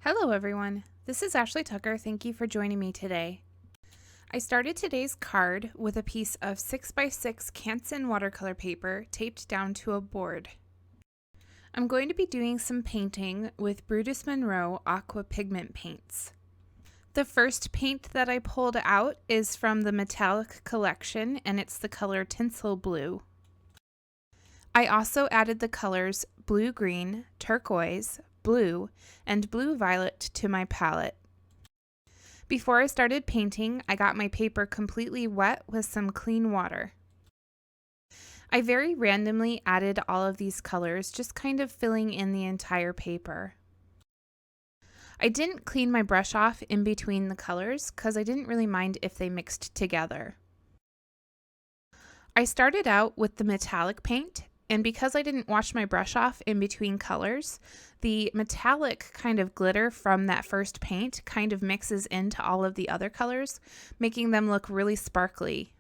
Hello everyone, this is Ashley Tucker. Thank you for joining me today. I started today's card with a piece of 6x6 Canson watercolor paper taped down to a board. I'm going to be doing some painting with Brutus Monroe aqua pigment paints. The first paint that I pulled out is from the metallic collection and it's the color Tinsel Blue. I also added the colors blue-green, turquoise, blue, and blue-violet to my palette. Before I started painting, I got my paper completely wet with some clean water. I very randomly added all of these colors, just kind of filling in the entire paper. I didn't clean my brush off in between the colors because I didn't really mind if they mixed together. I started out with the metallic paint, and because I didn't wash my brush off in between colors, the metallic kind of glitter from that first paint kind of mixes into all of the other colors, making them look really sparkly.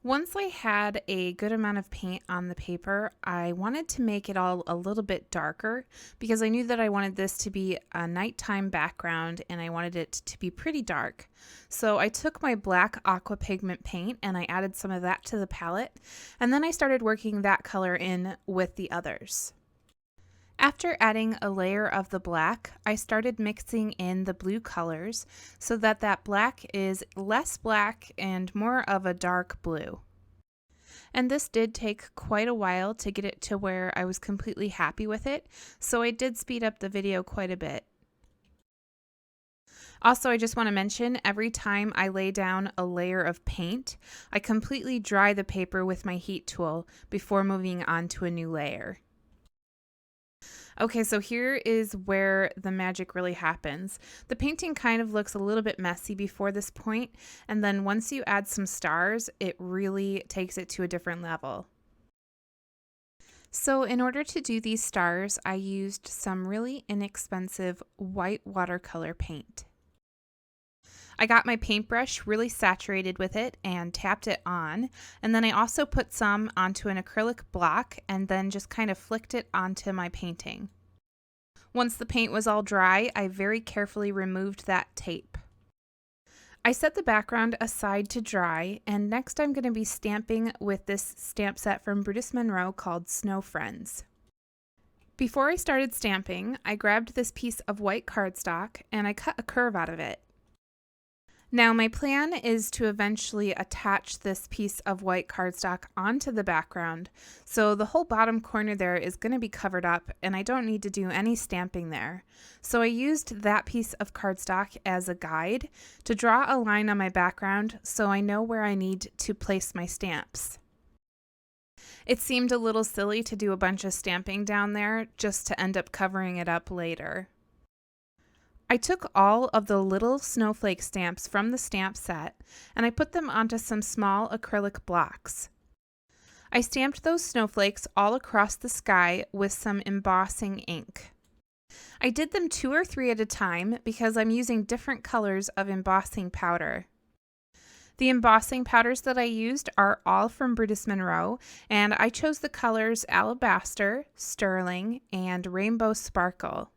Once I had a good amount of paint on the paper, I wanted to make it all a little bit darker because I knew that I wanted this to be a nighttime background and I wanted it to be pretty dark. So I took my black aqua pigment paint and I added some of that to the palette, and then I started working that color in with the others. After adding a layer of the black, I started mixing in the blue colors so that that black is less black and more of a dark blue. And this did take quite a while to get it to where I was completely happy with it, so I did speed up the video quite a bit. Also, I just want to mention, every time I lay down a layer of paint, I completely dry the paper with my heat tool before moving on to a new layer. Okay, so here is where the magic really happens. The painting kind of looks a little bit messy before this point, and then once you add some stars, it really takes it to a different level. So in order to do these stars, I used some really inexpensive white watercolor paint. I got my paintbrush really saturated with it and tapped it on, and then I also put some onto an acrylic block and then just kind of flicked it onto my painting. Once the paint was all dry, I very carefully removed that tape. I set the background aside to dry, and next I'm going to be stamping with this stamp set from Brutus Monroe called Snow Friends. Before I started stamping, I grabbed this piece of white cardstock and I cut a curve out of it. Now my plan is to eventually attach this piece of white cardstock onto the background, so the whole bottom corner there is going to be covered up and I don't need to do any stamping there. So I used that piece of cardstock as a guide to draw a line on my background so I know where I need to place my stamps. It seemed a little silly to do a bunch of stamping down there just to end up covering it up later. I took all of the little snowflake stamps from the stamp set and I put them onto some small acrylic blocks. I stamped those snowflakes all across the sky with some embossing ink. I did them 2 or 3 at a time because I'm using different colors of embossing powder. The embossing powders that I used are all from Brutus Monroe, and I chose the colors Alabaster, Sterling, and Rainbow Sparkle.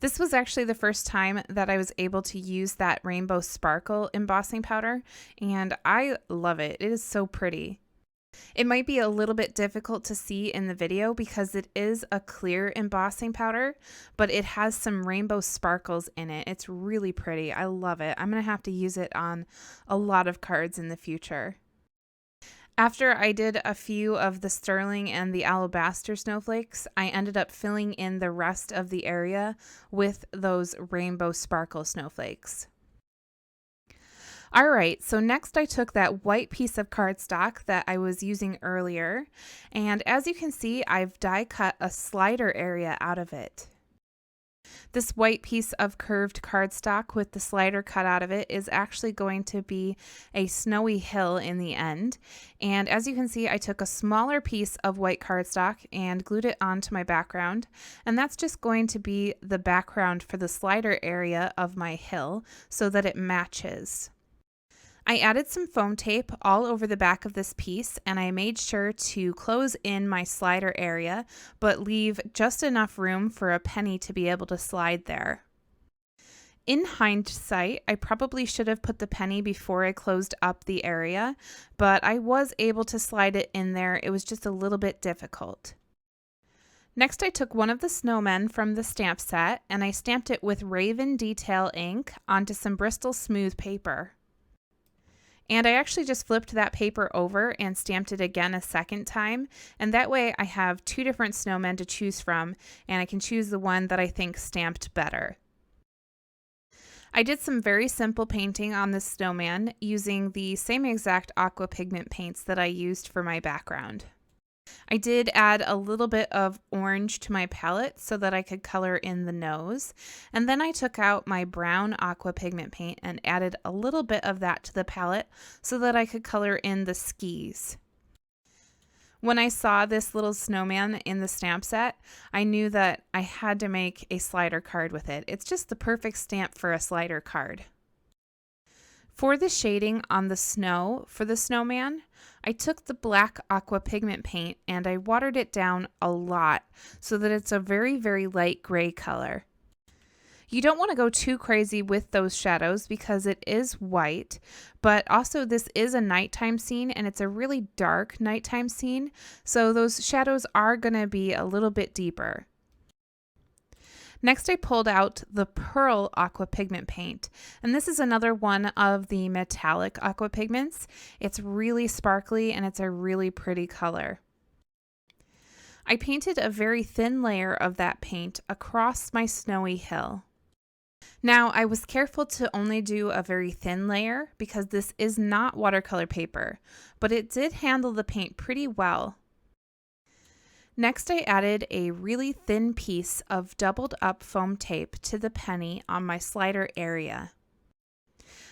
This was actually the first time that I was able to use that Rainbow Sparkle embossing powder, and I love it. It is so pretty. It might be a little bit difficult to see in the video because it is a clear embossing powder, but it has some rainbow sparkles in it. It's really pretty. I love it. I'm going to have to use it on a lot of cards in the future. After I did a few of the sterling and the alabaster snowflakes, I ended up filling in the rest of the area with those rainbow sparkle snowflakes. Alright, so next I took that white piece of cardstock that I was using earlier, and as you can see, I've die cut a slider area out of it. This white piece of curved cardstock with the slider cut out of it is actually going to be a snowy hill in the end. And as you can see, I took a smaller piece of white cardstock and glued it onto my background. And that's just going to be the background for the slider area of my hill so that it matches. I added some foam tape all over the back of this piece, and I made sure to close in my slider area, but leave just enough room for a penny to be able to slide there. In hindsight, I probably should have put the penny before I closed up the area, but I was able to slide it in there. It was just a little bit difficult. Next, I took one of the snowmen from the stamp set and I stamped it with Raven Detail ink onto some Bristol smooth paper. And I actually just flipped that paper over and stamped it again a second time, and that way I have two different snowmen to choose from, and I can choose the one that I think stamped better. I did some very simple painting on this snowman using the same exact aqua pigment paints that I used for my background. I did add a little bit of orange to my palette so that I could color in the nose, and then I took out my brown aqua pigment paint and added a little bit of that to the palette so that I could color in the skis. When I saw this little snowman in the stamp set, I knew that I had to make a slider card with it. It's just the perfect stamp for a slider card. For the shading on the snow for the snowman, I took the black aqua pigment paint and I watered it down a lot so that it's a very, very light gray color. You don't want to go too crazy with those shadows because it is white, but also this is a nighttime scene and it's a really dark nighttime scene, so those shadows are going to be a little bit deeper. Next, I pulled out the Pearl Aqua Pigment paint, and this is another one of the metallic aqua pigments. It's really sparkly and it's a really pretty color. I painted a very thin layer of that paint across my snowy hill. Now, I was careful to only do a very thin layer because this is not watercolor paper, but it did handle the paint pretty well. Next, I added a really thin piece of doubled up foam tape to the penny on my slider area.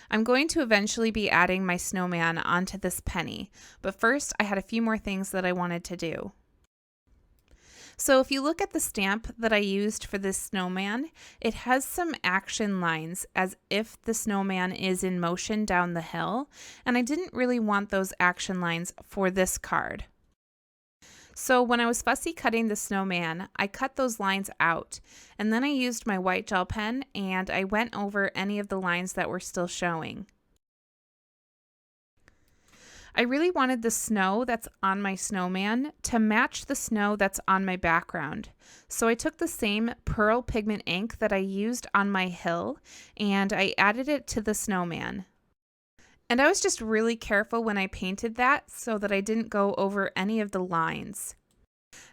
I'm going to eventually be adding my snowman onto this penny, but first I had a few more things that I wanted to do. So if you look at the stamp that I used for this snowman, it has some action lines as if the snowman is in motion down the hill, and I didn't really want those action lines for this card. So when I was fussy cutting the snowman, I cut those lines out, and then I used my white gel pen and I went over any of the lines that were still showing. I really wanted the snow that's on my snowman to match the snow that's on my background. So I took the same Pearl pigment ink that I used on my hill and I added it to the snowman. And I was just really careful when I painted that so that I didn't go over any of the lines.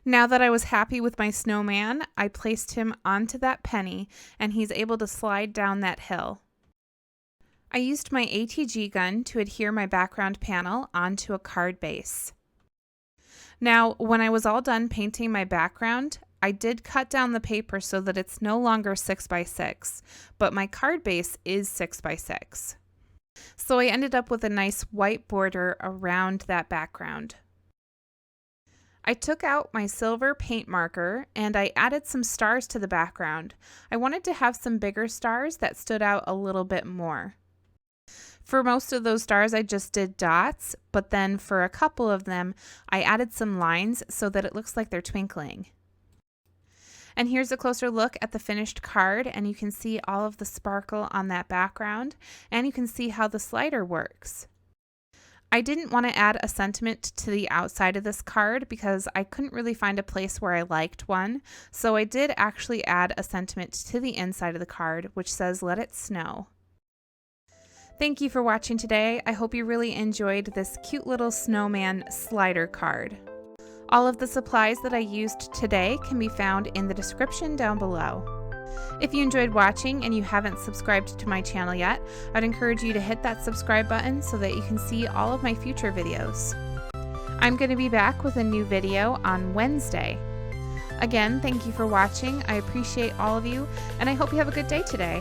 Now that I was happy with my snowman, I placed him onto that penny and he's able to slide down that hill. I used my ATG gun to adhere my background panel onto a card base. Now, when I was all done painting my background, I did cut down the paper so that it's no longer 6x6, but my card base is 6x6. So I ended up with a nice white border around that background. I took out my silver paint marker and I added some stars to the background. I wanted to have some bigger stars that stood out a little bit more. For most of those stars, I just did dots, but then for a couple of them, I added some lines so that it looks like they're twinkling. And here's a closer look at the finished card, and you can see all of the sparkle on that background, and you can see how the slider works. I didn't want to add a sentiment to the outside of this card because I couldn't really find a place where I liked one, so I did actually add a sentiment to the inside of the card, which says, "Let it snow." Thank you for watching today. I hope you really enjoyed this cute little snowman slider card. All of the supplies that I used today can be found in the description down below. If you enjoyed watching and you haven't subscribed to my channel yet, I'd encourage you to hit that subscribe button so that you can see all of my future videos. I'm going to be back with a new video on Wednesday. Again, thank you for watching. I appreciate all of you, and I hope you have a good day today.